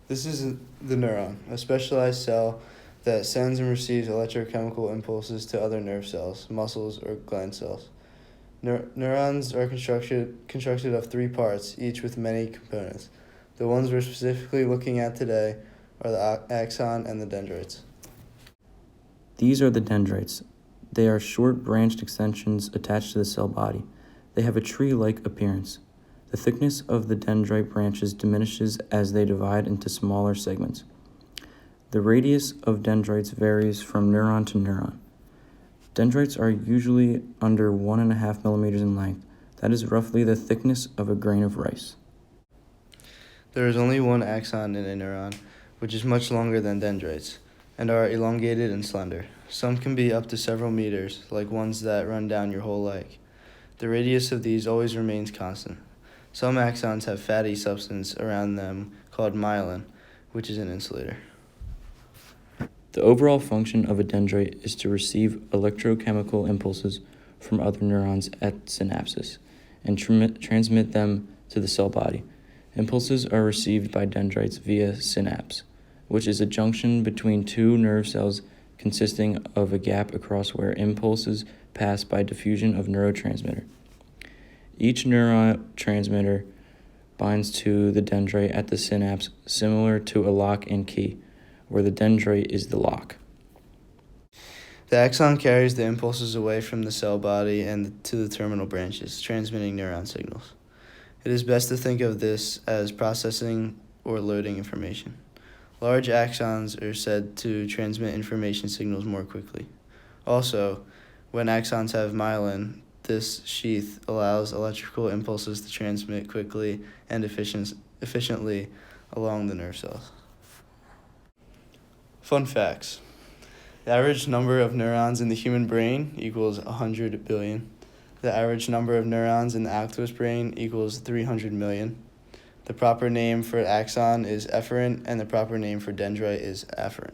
This is the neuron, a specialized cell that sends and receives electrochemical impulses to other nerve cells, muscles, or gland cells. Neurons are constructed of three parts, each with many components. The ones we're specifically looking at today are the axon and the dendrites. These are the dendrites. They are short branched extensions attached to the cell body. They have a tree-like appearance. The thickness of the dendrite branches diminishes as they divide into smaller segments. The radius of dendrites varies from neuron to neuron. Dendrites are usually under 1.5 millimeters in length. That is roughly the thickness of a grain of rice. There is only one axon in a neuron, which is much longer than dendrites, and are elongated and slender. Some can be up to several meters, like ones that run down your whole leg. The radius of these always remains constant. Some axons have fatty substance around them called myelin, which is an insulator. The overall function of a dendrite is to receive electrochemical impulses from other neurons at synapses and transmit them to the cell body. Impulses are received by dendrites via synapse, which is a junction between two nerve cells consisting of a gap across where impulses pass by diffusion of neurotransmitter. Each neurotransmitter binds to the dendrite at the synapse, similar to a lock and key, where the dendrite is the lock. The axon carries the impulses away from the cell body and to the terminal branches, transmitting neuron signals. It is best to think of this as processing or loading information. Large axons are said to transmit information signals more quickly. Also, when axons have myelin, this sheath allows electrical impulses to transmit quickly and efficiently along the nerve cells. Fun facts. The average number of neurons in the human brain equals 100 billion. The average number of neurons in the octopus brain equals 300 million. The proper name for axon is efferent, and the proper name for dendrite is afferent.